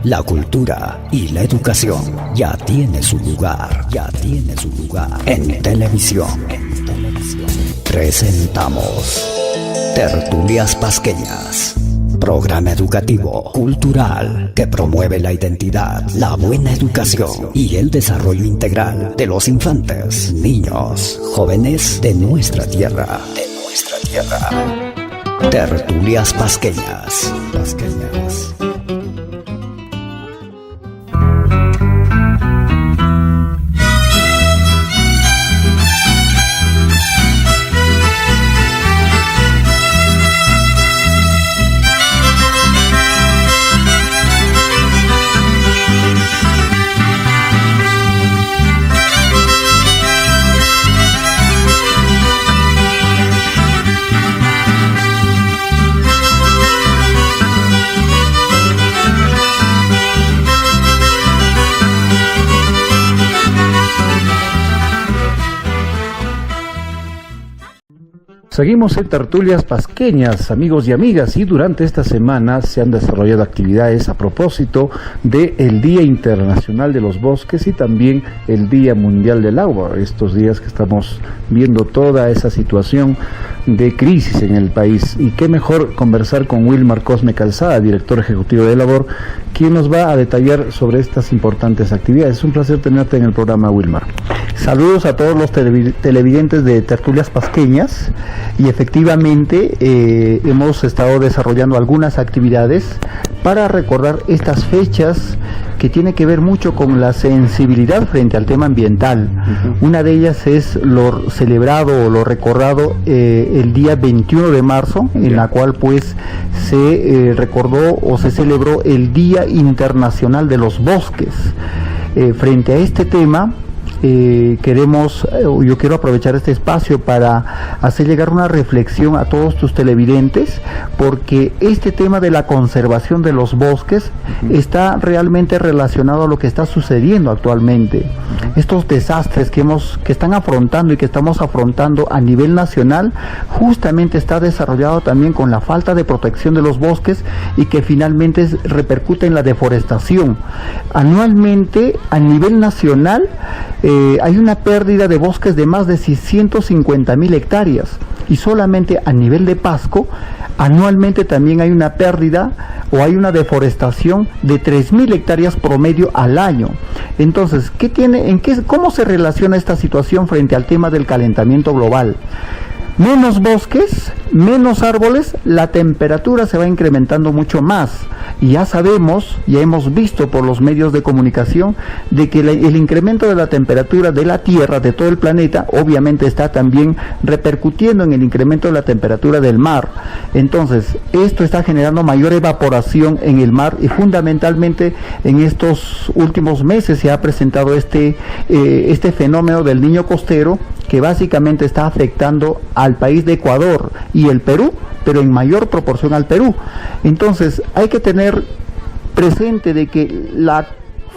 La cultura y la educación ya tiene su lugar, en televisión. Presentamos Tertulias Pasqueñas, programa educativo, cultural, que promueve la identidad, la buena educación y el desarrollo integral de los infantes, niños, jóvenes de nuestra tierra. Tertulias Pasqueñas. Seguimos en Tertulias Pasqueñas, amigos y amigas, y durante esta semana se han desarrollado actividades a propósito del Día Internacional de los Bosques y también el Día Mundial del Agua. Estos días que estamos viendo toda esa situación de crisis en el país. Y qué mejor conversar con Wilmar Cosme Calzada, director ejecutivo de Labor, quien nos va a detallar sobre estas importantes actividades. Es un placer tenerte en el programa, Wilmar. Saludos a todos los televidentes de Tertulias Pasqueñas. Y efectivamente hemos estado desarrollando algunas actividades para recordar estas fechas que tiene que ver mucho con la sensibilidad frente al tema ambiental. Una de ellas es lo celebrado o lo recordado el día 21 de marzo, en la cual pues se recordó o se celebró el Día Internacional de los Bosques. Frente a este tema, yo quiero aprovechar este espacio para hacer llegar una reflexión a todos tus televidentes, porque este tema de la conservación de los bosques está realmente relacionado a lo que está sucediendo actualmente. Estos desastres que están afrontando y que estamos afrontando a nivel nacional, justamente está desarrollado también con la falta de protección de los bosques y que finalmente repercute en la deforestación. Anualmente, a nivel nacional, hay una pérdida de bosques de más de 650.000 hectáreas y solamente a nivel de Pasco anualmente también hay una pérdida o hay una deforestación de 3.000 hectáreas promedio al año. Entonces, ¿cómo se relaciona esta situación frente al tema del calentamiento global? Menos bosques, menos árboles, la temperatura se va incrementando mucho más. Y ya sabemos, ya hemos visto por los medios de comunicación, de que el incremento de la temperatura de la Tierra, de todo el planeta, obviamente está también repercutiendo en el incremento de la temperatura del mar. Entonces, esto está generando mayor evaporación en el mar y fundamentalmente en estos últimos meses se ha presentado este fenómeno del niño costero, que básicamente está afectando al país de Ecuador y el Perú, pero en mayor proporción al Perú. Entonces hay que tener presente de que la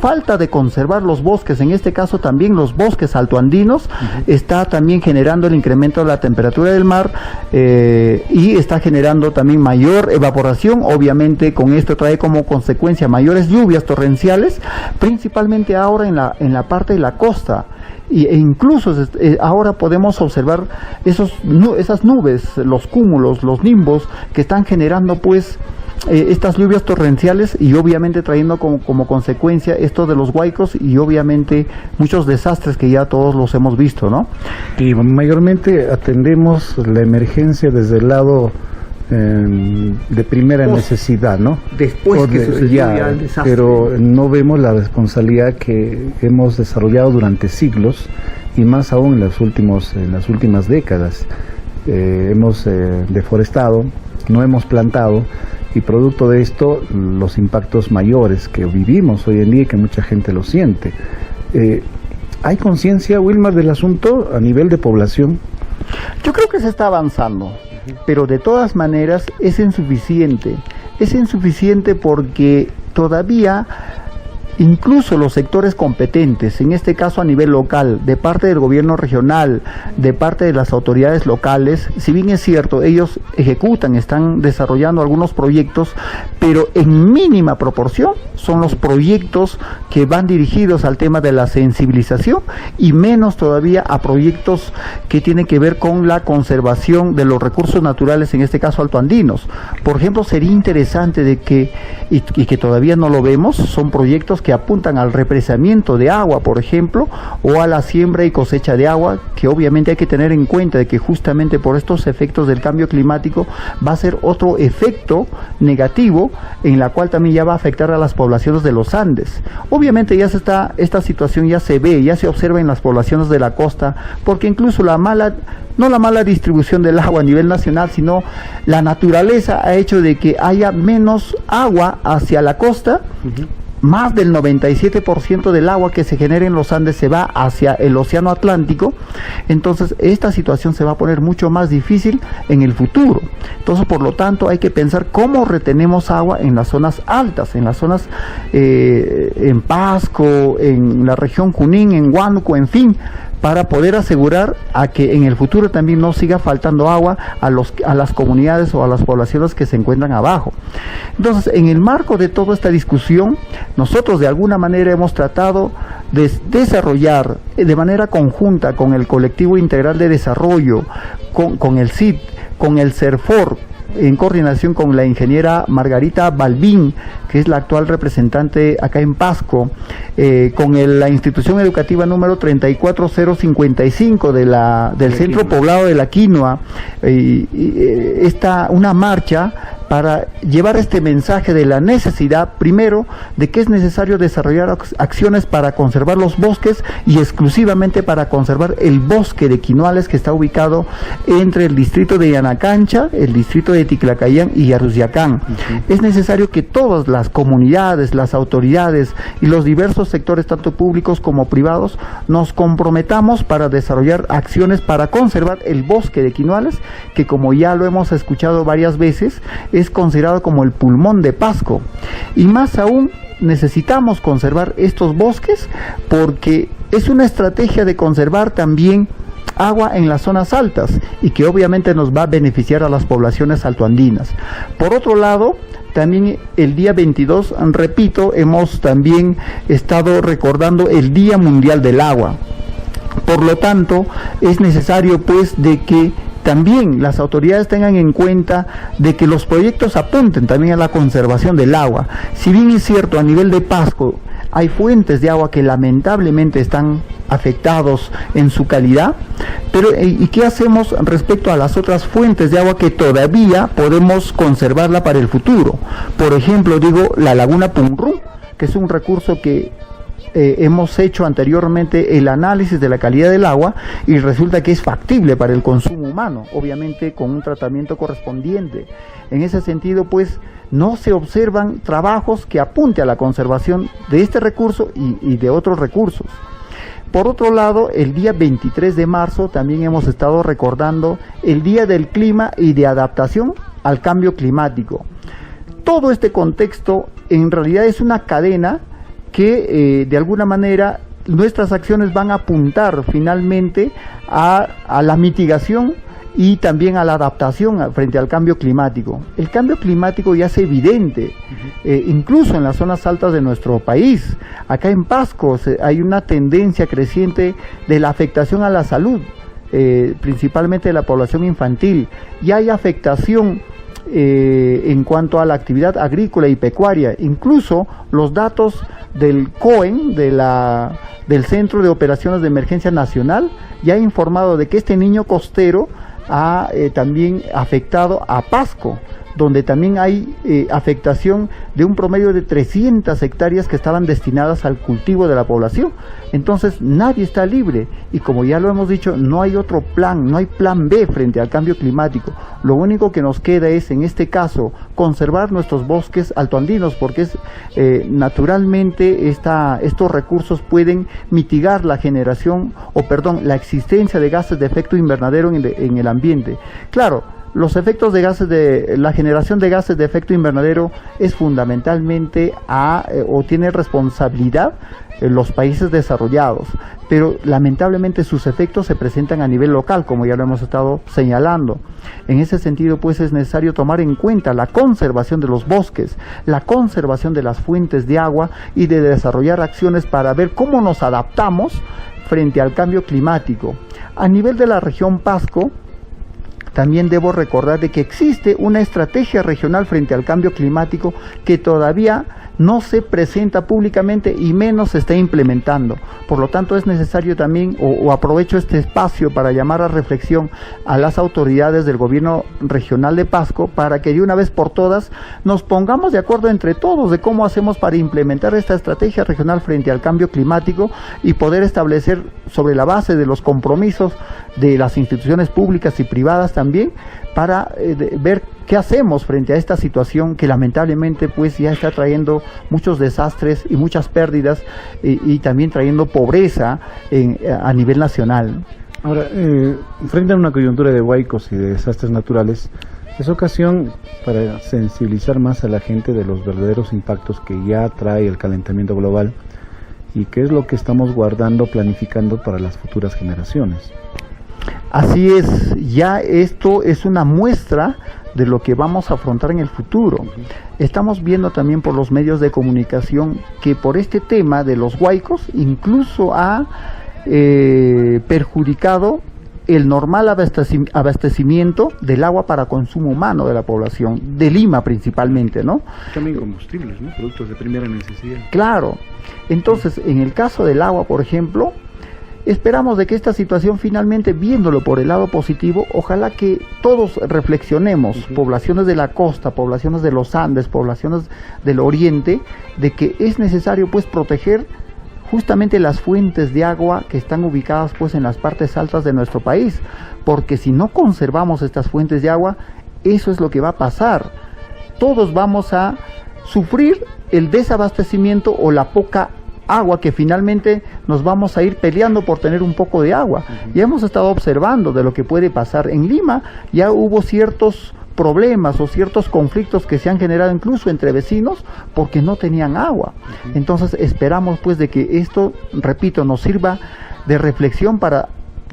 falta de conservar los bosques, en este caso también los bosques altoandinos, está también generando el incremento de la temperatura del mar y está generando también mayor evaporación. Obviamente con esto trae como consecuencia mayores lluvias torrenciales, principalmente ahora en la parte de la costa. E incluso ahora podemos observar esas nubes, los cúmulos, los nimbos que están generando pues estas lluvias torrenciales y obviamente trayendo como consecuencia esto de los huaicos y obviamente muchos desastres que ya todos los hemos visto, ¿no? Y mayormente atendemos la emergencia desde el lado de primera necesidad, ¿no? Después que sucedió ya el desastre. Pero no vemos la responsabilidad que hemos desarrollado durante siglos y más aún en las últimas décadas. Hemos deforestado, no hemos plantado y producto de esto los impactos mayores que vivimos hoy en día y que mucha gente lo siente. ¿Hay conciencia, Wilmar, del asunto a nivel de población? Yo creo que se está avanzando, pero de todas maneras es insuficiente. Es insuficiente porque todavía incluso los sectores competentes, en este caso a nivel local, de parte del gobierno regional, de parte de las autoridades locales, si bien es cierto, ellos ejecutan, están desarrollando algunos proyectos, pero en mínima proporción son los proyectos que van dirigidos al tema de la sensibilización y menos todavía a proyectos que tienen que ver con la conservación de los recursos naturales, en este caso altoandinos. Por ejemplo, sería interesante de que, y que todavía no lo vemos, son proyectos que apuntan al represamiento de agua, por ejemplo, o a la siembra y cosecha de agua, que obviamente hay que tener en cuenta de que justamente por estos efectos del cambio climático va a ser otro efecto negativo en la cual también ya va a afectar a las poblaciones de los Andes. Obviamente ya esta situación ya se ve, ya se observa en las poblaciones de la costa, porque incluso no la mala distribución del agua a nivel nacional, sino la naturaleza ha hecho de que haya menos agua hacia la costa. Más del 97% del agua que se genera en los Andes se va hacia el océano Atlántico. Entonces esta situación se va a poner mucho más difícil en el futuro. Entonces, por lo tanto, hay que pensar cómo retenemos agua en las zonas altas, en las zonas en Pasco, en la región Junín, en Huánuco, en fin, para poder asegurar a que en el futuro también no siga faltando agua a las comunidades o a las poblaciones que se encuentran abajo. Entonces, en el marco de toda esta discusión, nosotros de alguna manera hemos tratado de desarrollar de manera conjunta con el Colectivo Integral de Desarrollo, con el CID, con el CERFOR, en coordinación con la ingeniera Margarita Balbín, que es la actual representante acá en Pasco, con la institución educativa número 34055 del Centro Poblado de la Quinoa, una marcha para llevar este mensaje de la necesidad, primero, de que es necesario desarrollar acciones para conservar los bosques y exclusivamente para conservar el bosque de Quinoales, que está ubicado entre el distrito de Yanacancha, el distrito de Ticlacayán y Yaruziacán. Es necesario que todas las comunidades, las autoridades y los diversos sectores, tanto públicos como privados, nos comprometamos para desarrollar acciones para conservar el bosque de Quinoales, que, como ya lo hemos escuchado varias veces, es considerado como el pulmón de Pasco. Y más aún, necesitamos conservar estos bosques porque es una estrategia de conservar también agua en las zonas altas y que obviamente nos va a beneficiar a las poblaciones altoandinas. Por otro lado, también el día 22, repito, hemos también estado recordando el Día Mundial del Agua. Por lo tanto, es necesario pues de que también las autoridades tengan en cuenta de que los proyectos apunten también a la conservación del agua. Si bien es cierto, a nivel de Pasco hay fuentes de agua que lamentablemente están afectados en su calidad, pero ¿y qué hacemos respecto a las otras fuentes de agua que todavía podemos conservarla para el futuro? Por ejemplo, la laguna Pumrú, que es un recurso que hemos hecho anteriormente el análisis de la calidad del agua y resulta que es factible para el consumo humano, obviamente con un tratamiento correspondiente. En ese sentido, pues, no se observan trabajos que apunte a la conservación de este recurso y de otros recursos. Por otro lado, el día 23 de marzo también hemos estado recordando el Día del Clima y de Adaptación al Cambio Climático. Todo este contexto en realidad es una cadena que de alguna manera nuestras acciones van a apuntar finalmente a la mitigación y también a la adaptación frente al cambio climático. El cambio climático ya es evidente, incluso en las zonas altas de nuestro país. Acá en Pasco hay una tendencia creciente de la afectación a la salud, principalmente de la población infantil. Ya hay afectación en cuanto a la actividad agrícola y pecuaria. Incluso los datos del COEN, del Centro de Operaciones de Emergencia Nacional, ya ha informado de que este niño costero ha también afectado a Pasco, donde también hay afectación de un promedio de 300 hectáreas que estaban destinadas al cultivo de la población. Entonces nadie está libre y, como ya lo hemos dicho, no hay otro plan, no hay plan B frente al cambio climático. Lo único que nos queda es, en este caso, conservar nuestros bosques altoandinos, porque naturalmente estos recursos pueden mitigar la la existencia de gases de efecto invernadero en el ambiente. Claro, los efectos de gases la generación de gases de efecto invernadero es fundamentalmente o tiene responsabilidad los países desarrollados, pero lamentablemente sus efectos se presentan a nivel local, como ya lo hemos estado señalando. En ese sentido, pues es necesario tomar en cuenta la conservación de los bosques, la conservación de las fuentes de agua y de desarrollar acciones para ver cómo nos adaptamos frente al cambio climático. A nivel de la región Pasco, también debo recordar de que existe una estrategia regional frente al cambio climático que todavía no se presenta públicamente y menos se está implementando. Por lo tanto, es necesario también, o aprovecho este espacio para llamar a reflexión a las autoridades del gobierno regional de Pasco para que de una vez por todas nos pongamos de acuerdo entre todos de cómo hacemos para implementar esta estrategia regional frente al cambio climático y poder establecer sobre la base de los compromisos de las instituciones públicas y privadas también para ver qué hacemos frente a esta situación que lamentablemente pues ya está trayendo muchos desastres y muchas pérdidas y también trayendo pobreza a nivel nacional. Ahora, frente a una coyuntura de huaicos y de desastres naturales, es ocasión para sensibilizar más a la gente de los verdaderos impactos que ya trae el calentamiento global y qué es lo que estamos guardando, planificando para las futuras generaciones. Así es, ya esto es una muestra de lo que vamos a afrontar en el futuro. Estamos viendo también por los medios de comunicación que por este tema de los huaicos incluso ha perjudicado el normal abastecimiento del agua para consumo humano de la población, de Lima principalmente, ¿no? También combustibles, ¿no? Productos de primera necesidad. Claro. Entonces, en el caso del agua, por ejemplo, esperamos de que esta situación finalmente, viéndolo por el lado positivo, ojalá que todos reflexionemos, poblaciones de la costa, poblaciones de los Andes, poblaciones del oriente, de que es necesario pues proteger justamente las fuentes de agua que están ubicadas pues en las partes altas de nuestro país, porque si no conservamos estas fuentes de agua, eso es lo que va a pasar. Todos vamos a sufrir el desabastecimiento o la poca agua que finalmente nos vamos a ir peleando por tener un poco de agua. Ya hemos estado observando de lo que puede pasar. En Lima ya hubo ciertos problemas o ciertos conflictos que se han generado incluso entre vecinos porque no tenían agua. Entonces esperamos pues de que esto, repito, nos sirva de reflexión para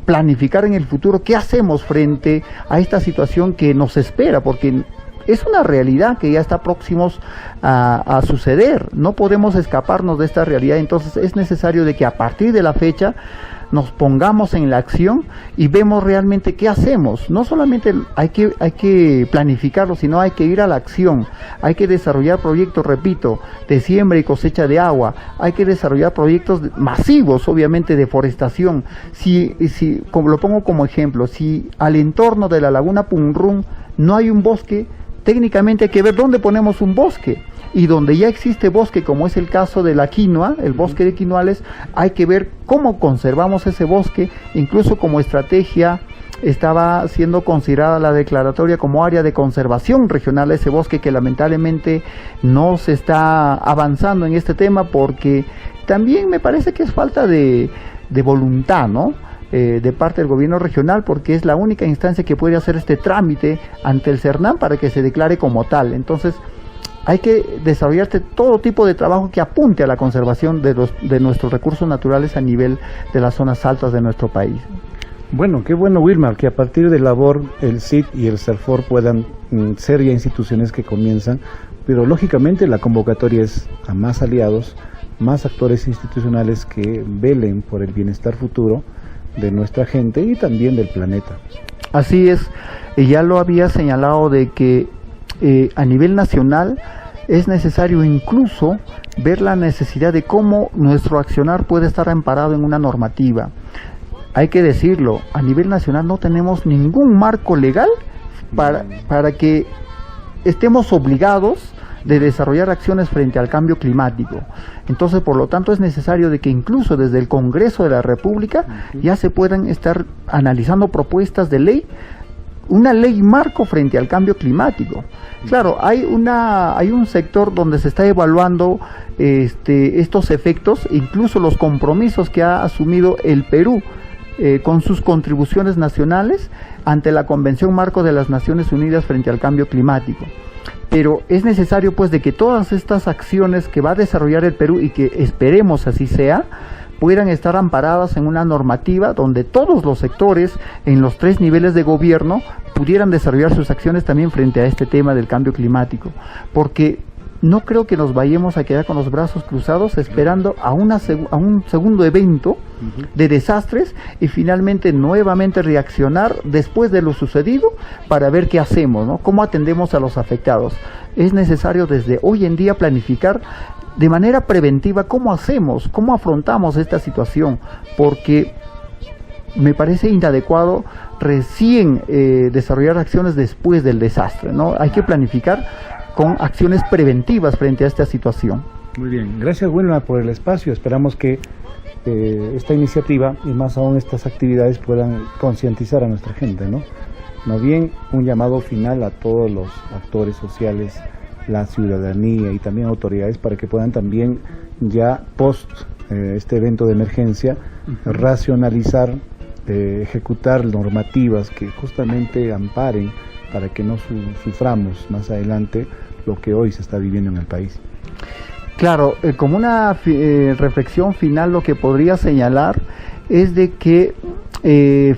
planificar en el futuro qué hacemos frente a esta situación que nos espera, porque es una realidad que ya está próximos a suceder. No podemos escaparnos de esta realidad. Entonces es necesario de que a partir de la fecha nos pongamos en la acción y vemos realmente qué hacemos. No solamente hay que planificarlo, sino hay que ir a la acción. Hay que desarrollar proyectos, repito, de siembra y cosecha de agua. Hay que desarrollar proyectos masivos, obviamente, de forestación. Como lo pongo como ejemplo, si al entorno de la laguna Punrún no hay un bosque, técnicamente hay que ver dónde ponemos un bosque, y donde ya existe bosque, como es el caso de la quinoa, el bosque de quinoales, hay que ver cómo conservamos ese bosque. Incluso como estrategia estaba siendo considerada la declaratoria como área de conservación regional ese bosque, que lamentablemente no se está avanzando en este tema porque también me parece que es falta de voluntad, ¿no? De parte del gobierno regional, porque es la única instancia que puede hacer este trámite ante el CERNAM para que se declare como tal. Entonces hay que desarrollar todo tipo de trabajo que apunte a la conservación de nuestros recursos naturales a nivel de las zonas altas de nuestro país. Bueno, qué bueno, Wilmar, que a partir de labor el CID y el CERFOR puedan ser ya instituciones que comienzan, pero lógicamente la convocatoria es a más aliados, más actores institucionales que velen por el bienestar futuro de nuestra gente y también del planeta. Así es, y ya lo había señalado de que a nivel nacional es necesario incluso ver la necesidad de cómo nuestro accionar puede estar amparado en una normativa. Hay que decirlo, a nivel nacional no tenemos ningún marco legal para que estemos obligados de desarrollar acciones frente al cambio climático. Entonces, por lo tanto, es necesario de que incluso desde el Congreso de la República ya se puedan estar analizando propuestas de ley, una ley marco frente al cambio climático. Claro, hay un sector donde se está evaluando estos efectos, incluso los compromisos que ha asumido el Perú con sus contribuciones nacionales ante la Convención Marco de las Naciones Unidas frente al cambio climático. Pero es necesario pues de que todas estas acciones que va a desarrollar el Perú, y que esperemos así sea, puedan estar amparadas en una normativa donde todos los sectores en los 3 niveles de gobierno pudieran desarrollar sus acciones también frente a este tema del cambio climático, porque no creo que nos vayamos a quedar con los brazos cruzados esperando a un segundo evento de desastres y finalmente nuevamente reaccionar después de lo sucedido para ver qué hacemos, ¿no? Cómo atendemos a los afectados. Es necesario desde hoy en día planificar de manera preventiva cómo hacemos, cómo afrontamos esta situación, porque me parece inadecuado recién desarrollar acciones después del desastre, ¿no? Hay que planificar con acciones preventivas frente a esta situación. Muy bien, gracias Wilma por el espacio. Esperamos que esta iniciativa y más aún estas actividades puedan concientizar a nuestra gente, ¿no? Más bien un llamado final a todos los actores sociales, la ciudadanía y también autoridades para que puedan también ya post este evento de emergencia racionalizar, ejecutar normativas que justamente amparen para que no suframos más adelante lo que hoy se está viviendo en el país. Claro, como una reflexión final, lo que podría señalar es de que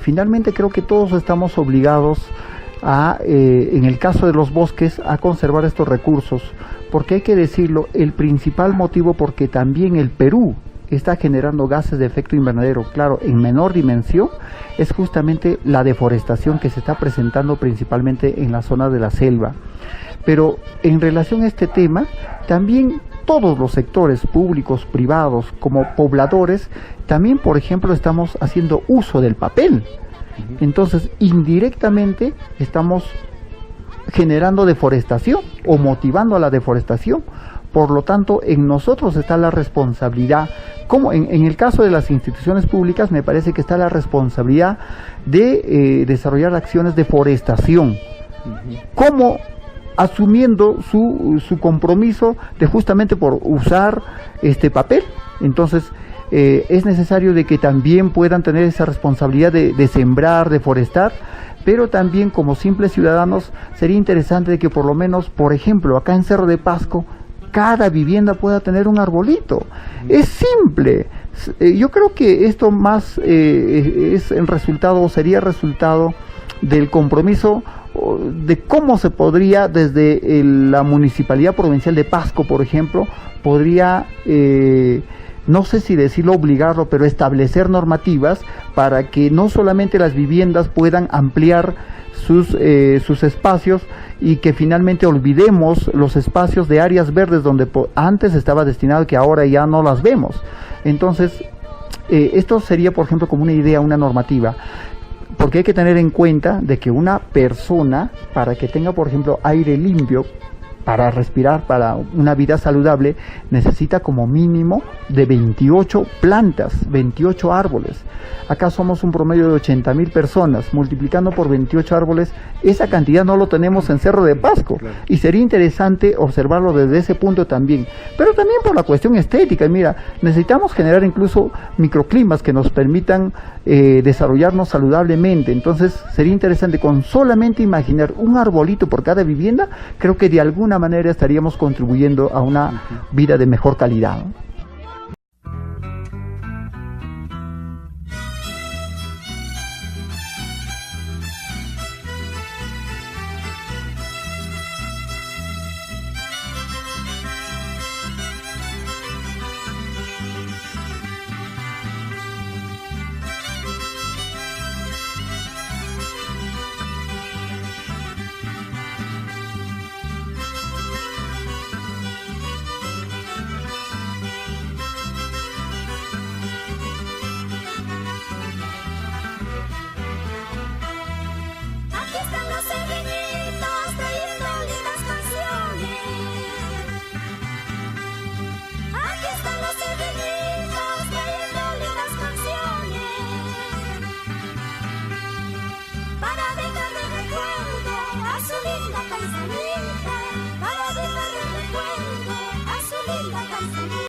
finalmente creo que todos estamos obligados a, en el caso de los bosques, a conservar estos recursos, porque hay que decirlo, el principal motivo porque también el Perú está generando gases de efecto invernadero, claro, en menor dimensión, es justamente la deforestación que se está presentando principalmente en la zona de la selva. Pero en relación a este tema, también todos los sectores públicos, privados, como pobladores, también, por ejemplo, estamos haciendo uso del papel. Entonces, indirectamente estamos generando deforestación o motivando a la deforestación. Por lo tanto, en nosotros está la responsabilidad, como en el caso de las instituciones públicas, me parece que está la responsabilidad de desarrollar acciones de forestación, como asumiendo su compromiso de justamente por usar este papel. Entonces, es necesario de que también puedan tener esa responsabilidad de sembrar, de forestar, pero también como simples ciudadanos sería interesante de que por lo menos, por ejemplo, acá en Cerro de Pasco, cada vivienda pueda tener un arbolito. Es simple. Yo creo que esto más es el resultado, o sería resultado del compromiso de cómo se podría desde la Municipalidad Provincial de Pasco, por ejemplo, podría, no sé si decirlo obligarlo, pero establecer normativas para que no solamente las viviendas puedan ampliar sus espacios y que finalmente olvidemos los espacios de áreas verdes donde antes estaba destinado, que ahora ya no las vemos. Entonces, esto sería, por ejemplo, como una idea, una normativa, porque hay que tener en cuenta de que una persona, para que tenga, por ejemplo, aire limpio, para respirar, para una vida saludable, necesita como mínimo de 28 plantas, 28 árboles. Acá somos un promedio de 80,000 personas, multiplicando por 28 árboles, esa cantidad no lo tenemos en Cerro de Pasco, claro. Y sería interesante observarlo desde ese punto también, pero también por la cuestión estética. Mira, necesitamos generar incluso microclimas que nos permitan desarrollarnos saludablemente. Entonces sería interesante, con solamente imaginar un arbolito por cada vivienda, creo que de alguna manera estaríamos contribuyendo a una vida de mejor calidad, ¿no?